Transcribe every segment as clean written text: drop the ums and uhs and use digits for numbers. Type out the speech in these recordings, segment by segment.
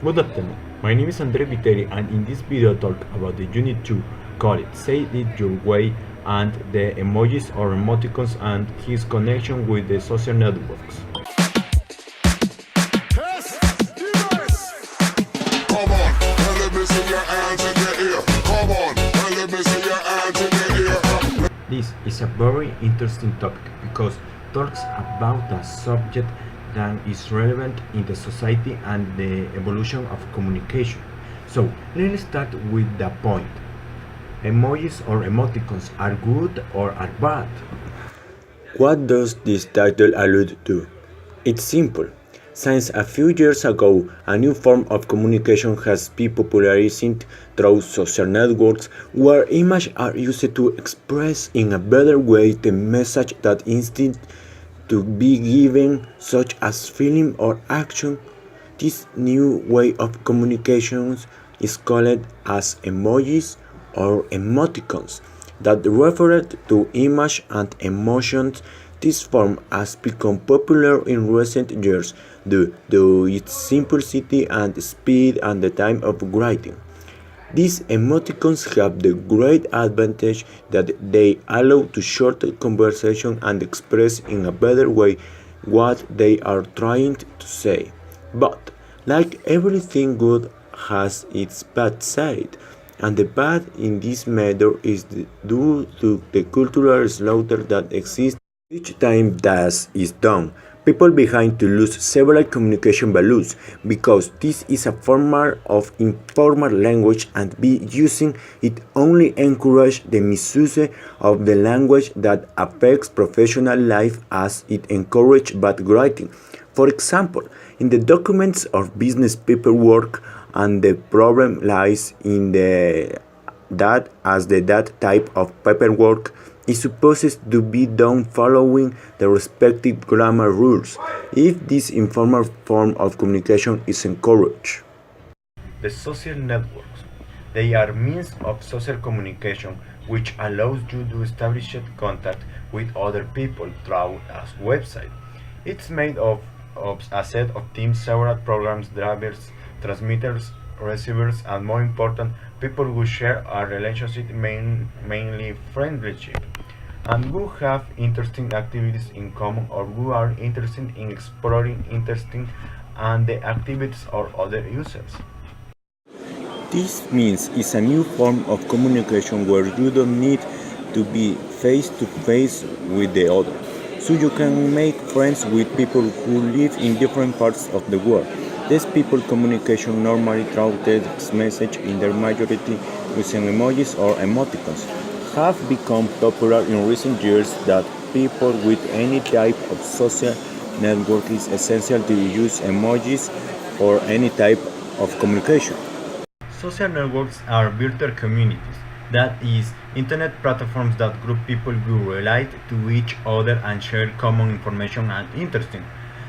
Good afternoon. My name is Andre Viteri, and in this video I talk about the unit 2, call it Say It Your Way, and the emojis or emoticons and his connection with the social networks. Come on, and let me see your hands in the air. Come on, and let me see your hands in the air. This is a very interesting topic because talks about a subject that is relevant in the society and the evolution of communication. So let's start with the point. Emojis or emoticons are good or are bad? What does this title allude to? It's simple. Since a few years ago, a new form of communication has been popularized through social networks where images are used to express in a better way the message that instead to be given, such as feeling or action. This new way of communications is called as emojis or emoticons that refer to image and emotions. This form has become popular in recent years due to its simplicity and speed and the time of writing. These emoticons have the great advantage that they allow to shorten conversation and express in a better way what they are trying to say. But, like everything good has its bad side, and the bad in this matter is due to the cultural slaughter that exists each time that is done. People begin to lose several communication values because this is a form of informal language and be using it only encourage the misuse of the language that affects professional life as it encourages bad writing. For example, in the documents of business paperwork, and the problem lies in the that as that type of paperwork is supposed to be done following the respective grammar rules if this informal form of communication is encouraged. The social networks. They are means of social communication which allows you to establish contact with other people through a website. It's made of a set of teams, several programs, drivers, transmitters, receivers, and more important, people who share a relationship, mainly friendship, and who have interesting activities in common or who are interested in exploring interesting and the activities of other users. This means it's a new form of communication where you don't need to be face to face with the other. So you can make friends with people who live in different parts of the world. These people communication normally through text message in their majority using emojis or emoticons have become popular in recent years that people with any type of social network is essential to use emojis for any type of communication. Social networks are virtual communities, that is, internet platforms that group people who relate to each other and share common information and interests.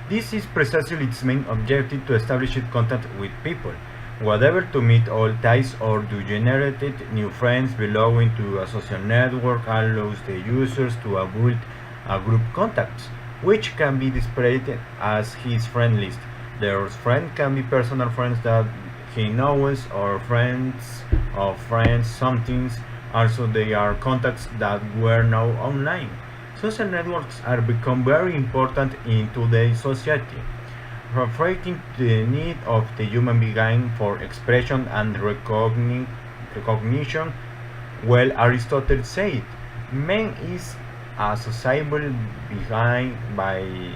This is precisely its main objective to establish contact with people, whether to meet old ties or to generate new friends. Belonging to a social network allows the users to build a group contacts, which can be displayed as his friend list. Their friends can be personal friends that he knows or friends of friends something. Also, they are contacts that were now online. Social networks are become very important in today's society, reflecting the need of the human being for expression and recognition. Well, Aristotle said, man is a sociable being by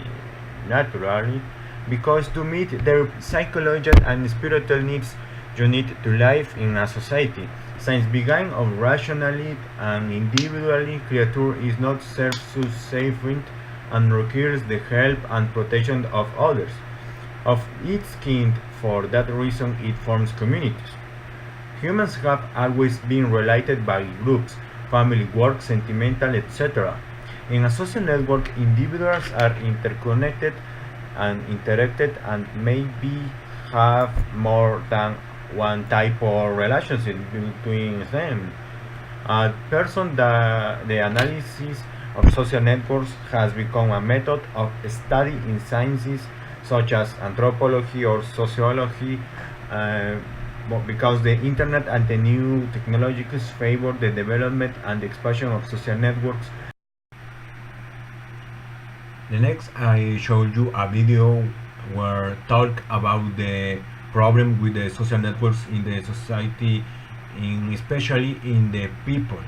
naturally, because to meet their psychological and spiritual needs, you need to live in a society. Since being of rationality and individually, creature is not self-sufficient and requires the help and protection of others, of its kind. For that reason, it forms communities. Humans have always been related by groups, family, work, sentimental, etc. In a social network, individuals are interconnected and interacted and maybe have more than one type of relationship between them. At person, the analysis of social networks has become a method of study in sciences such as anthropology or sociology, uh, but because the internet and the new technologies favor the development and expansion of social networks. The next I showed you a video where talk about the problem with the social networks in the society, in especially in the people.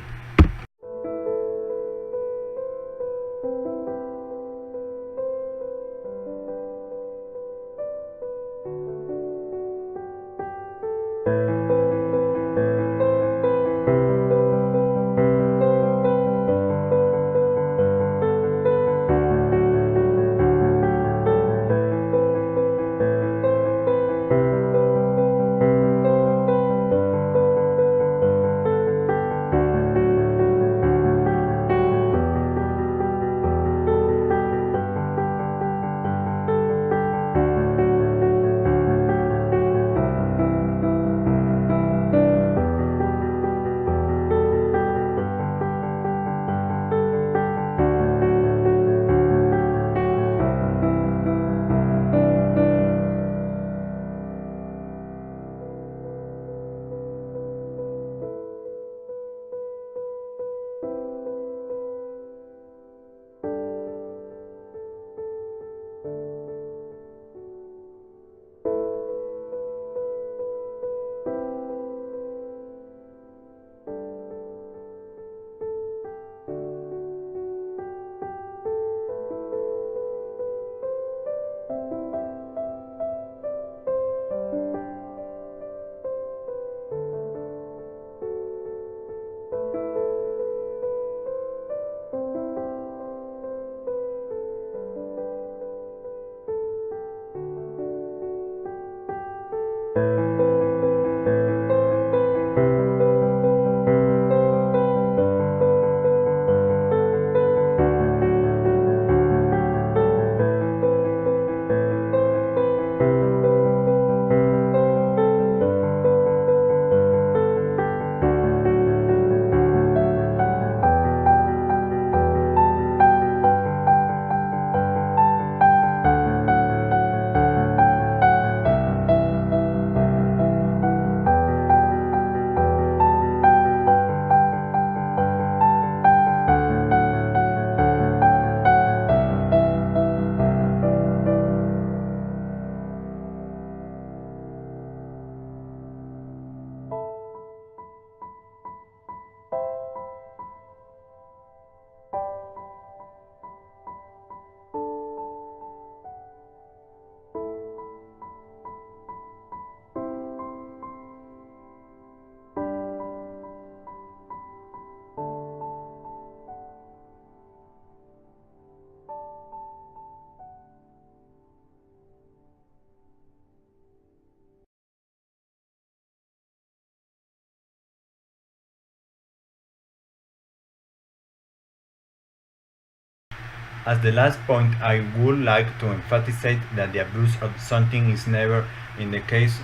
As the last point, I would like to emphasize that the abuse of something is never in the case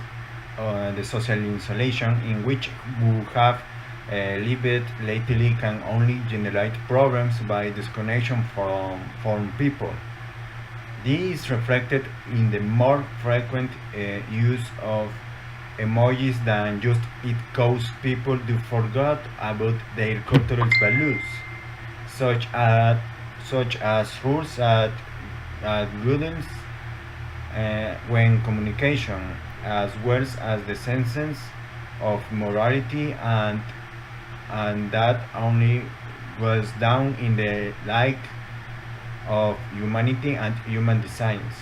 of the social isolation, in which we have lived lately, can only generate problems by disconnection from people. This is reflected in the more frequent use of emojis than just it causes people to forget about their cultural values, such as rules at guidance when communication, as well as the sense of morality, and that only goes down in the like of humanity and human designs.